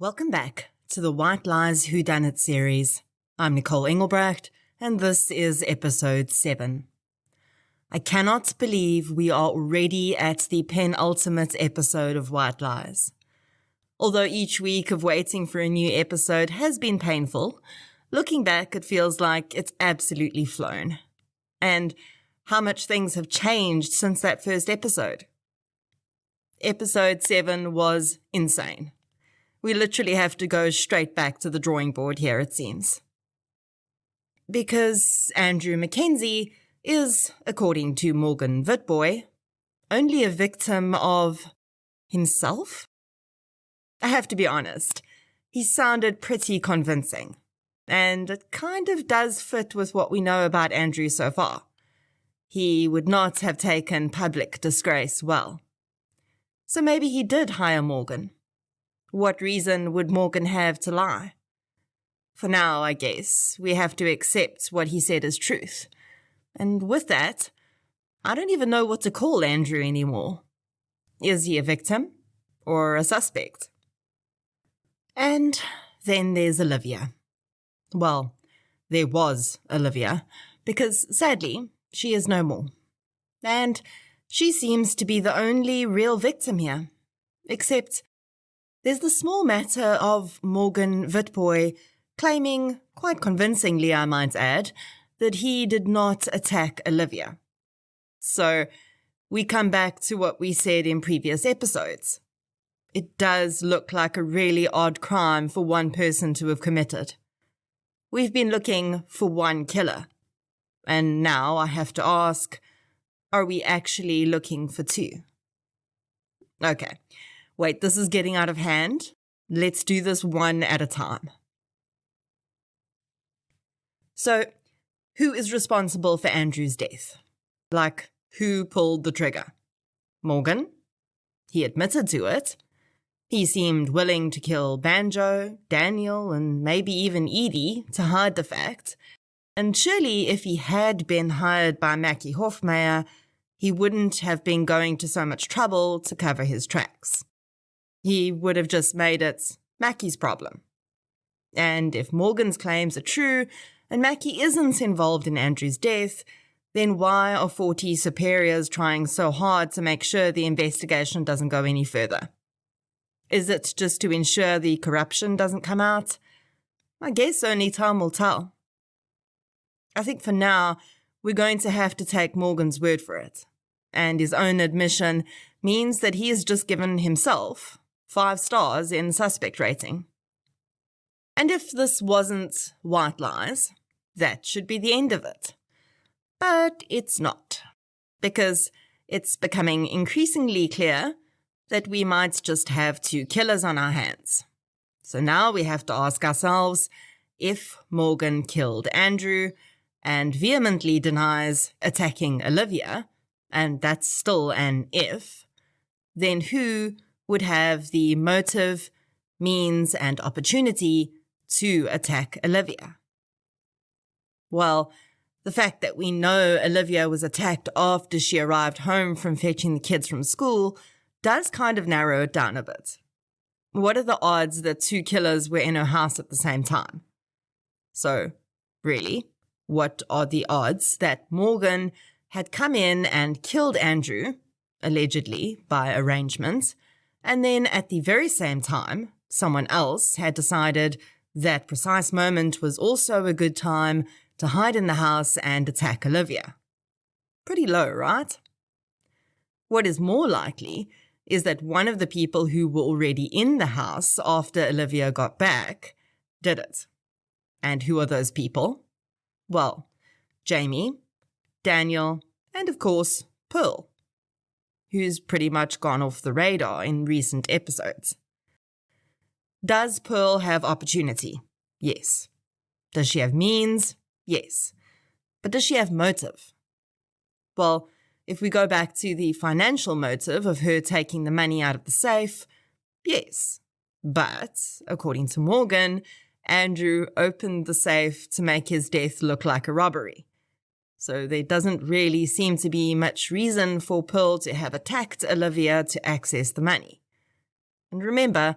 Welcome back to the White Lies Whodunit series. I'm Nicole Engelbrecht, and this is episode 7. I cannot believe we are already at the penultimate episode of White Lies. Although each week of waiting for a new episode has been painful, looking back it feels like it's absolutely flown. And how much things have changed since that first episode. Episode 7 was insane. We literally have to go straight back to the drawing board here, it seems. Because Andrew Mackenzie is, according to Morgan Witbooi, only a victim of himself? I have to be honest, he sounded pretty convincing, and it kind of does fit with what we know about Andrew so far. He would not have taken public disgrace well. So maybe he did hire Morgan. What reason would Morgan have to lie? For now, I guess, we have to accept what he said as truth. And with that, I don't even know what to call Andrew anymore. Is he a victim or a suspect? And then there's Olivia. Well, there was Olivia, because sadly, she is no more. And she seems to be the only real victim here. Except there's the small matter of Morgan Witbooi claiming, quite convincingly I might add, that he did not attack Olivia. So we come back to what we said in previous episodes. It does look like a really odd crime for one person to have committed. We've been looking for one killer. And now I have to ask, are we actually looking for two? Okay. Wait, this is getting out of hand. Let's do this one at a time. So, who is responsible for Andrew's death? Like, who pulled the trigger? Morgan? He admitted to it. He seemed willing to kill Banjo, Daniel, and maybe even Edie to hide the fact. And surely if he had been hired by Mackie Hofmeyer, he wouldn't have been going to so much trouble to cover his tracks. He would have just made it Mackie's problem. And if Morgan's claims are true, and Mackie isn't involved in Andrew's death, then why are 40 superiors trying so hard to make sure the investigation doesn't go any further? Is it just to ensure the corruption doesn't come out? I guess only time will tell. I think for now, we're going to have to take Morgan's word for it. And his own admission means that he has just given himself 5 stars in suspect rating. And if this wasn't white lies, that should be the end of it. But it's not, because it's becoming increasingly clear that we might just have 2 killers on our hands. So now we have to ask ourselves if Morgan killed Andrew and vehemently denies attacking Olivia, and that's still an if, then who would have the motive, means, and opportunity to attack Olivia? Well, the fact that we know Olivia was attacked after she arrived home from fetching the kids from school does kind of narrow it down a bit. What are the odds that 2 killers were in her house at the same time? So, really, what are the odds that Morgan had come in and killed Andrew, allegedly by arrangement, and then at the very same time, someone else had decided that precise moment was also a good time to hide in the house and attack Olivia? Pretty low, right? What is more likely is that one of the people who were already in the house after Olivia got back did it. And who are those people? Well, Jamie, Daniel, and of course, Pearl, who's pretty much gone off the radar in recent episodes. Does Pearl have opportunity? Yes. Does she have means? Yes. But does she have motive? Well, if we go back to the financial motive of her taking the money out of the safe, yes. But, according to Morgan, Andrew opened the safe to make his death look like a robbery. So there doesn't really seem to be much reason for Pearl to have attacked Olivia to access the money. And remember,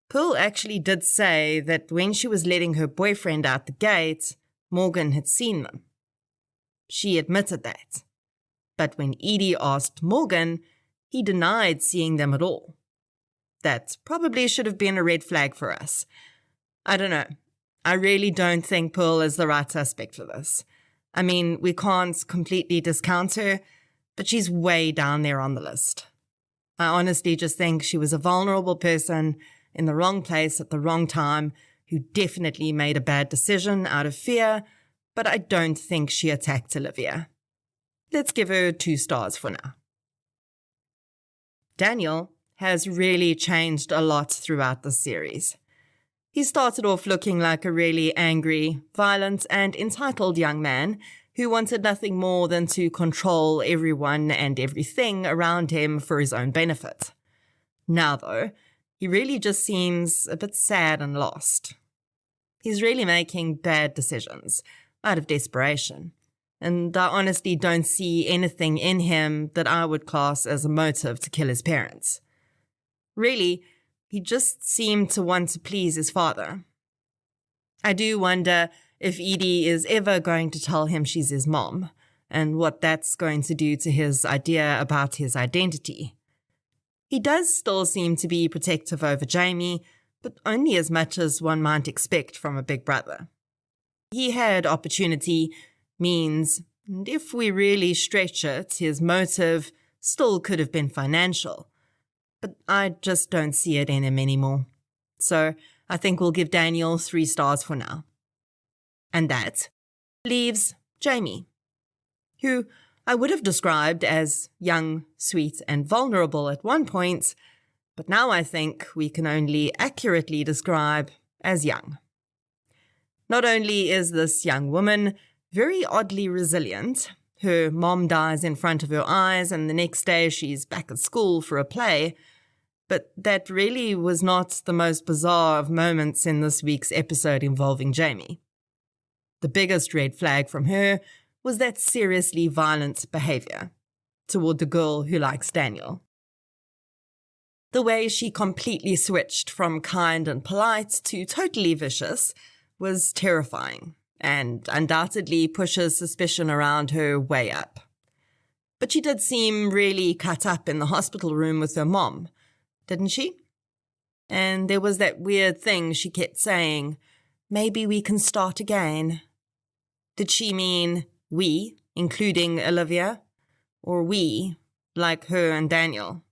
Pearl actually did say that when she was letting her boyfriend out the gate, Morgan had seen them. She admitted that. But when Edie asked Morgan, he denied seeing them at all. That probably should have been a red flag for us. I don't know. I really don't think Pearl is the right suspect for this. I mean, we can't completely discount her, but she's way down there on the list. I honestly just think she was a vulnerable person in the wrong place at the wrong time who definitely made a bad decision out of fear, but I don't think she attacked Olivia. Let's give her 2 stars for now. Daniel has really changed a lot throughout this series. He started off looking like a really angry, violent, and entitled young man who wanted nothing more than to control everyone and everything around him for his own benefit. Now, though, he really just seems a bit sad and lost. He's really making bad decisions out of desperation, and I honestly don't see anything in him that I would class as a motive to kill his parents. Really, he just seemed to want to please his father. I do wonder if Edie is ever going to tell him she's his mom, and what that's going to do to his idea about his identity. He does still seem to be protective over Jamie, but only as much as one might expect from a big brother. He had opportunity, means, and if we really stretch it, his motive still could have been financial. But I just don't see it in him anymore. So I think we'll give Daniel 3 stars for now. And that leaves Jamie, who I would have described as young, sweet, and vulnerable at one point, but now I think we can only accurately describe as young. Not only is this young woman very oddly resilient, her mom dies in front of her eyes and the next day she's back at school for a play, but that really was not the most bizarre of moments in this week's episode involving Jamie. The biggest red flag from her was that seriously violent behavior toward the girl who likes Daniel. The way she completely switched from kind and polite to totally vicious was terrifying and undoubtedly pushes suspicion around her way up. But she did seem really cut up in the hospital room with her mom, didn't she? And there was that weird thing she kept saying, maybe we can start again. Did she mean we, including Olivia, or we, like her and Daniel?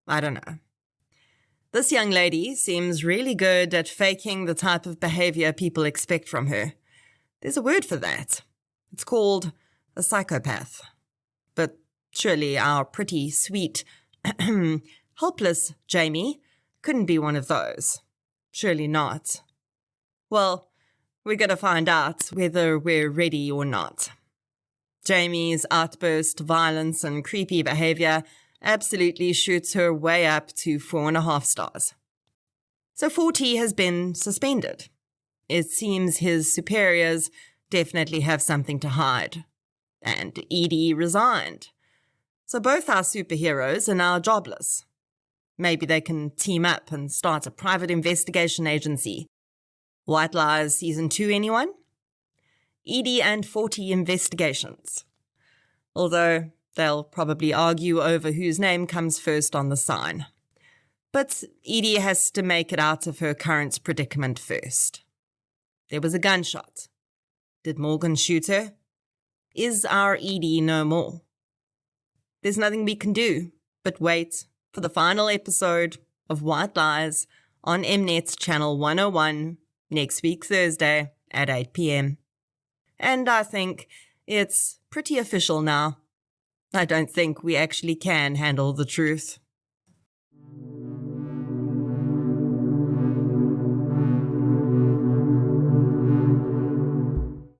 I don't know. This young lady seems really good at faking the type of behavior people expect from her. There's a word for that. It's called a psychopath. But surely our pretty, sweet, helpless Jamie couldn't be one of those. Surely not. Well, we're going to find out whether we're ready or not. Jamie's outburst, violence, and creepy behavior absolutely shoots her way up to 4.5 stars. So 40 has been suspended. It seems his superiors definitely have something to hide. And Edie resigned. So both our superheroes are now jobless. Maybe they can team up and start a private investigation agency. White Lies Season 2, anyone? Edie and 40 investigations. Although they'll probably argue over whose name comes first on the sign. But Edie has to make it out of her current predicament first. There was a gunshot. Did Morgan shoot her? Is our Edie no more? There's nothing we can do but wait for the final episode of White Lies on Mnet's Channel 101 next week Thursday at 8 p.m. And I think it's pretty official now. I don't think we actually can handle the truth.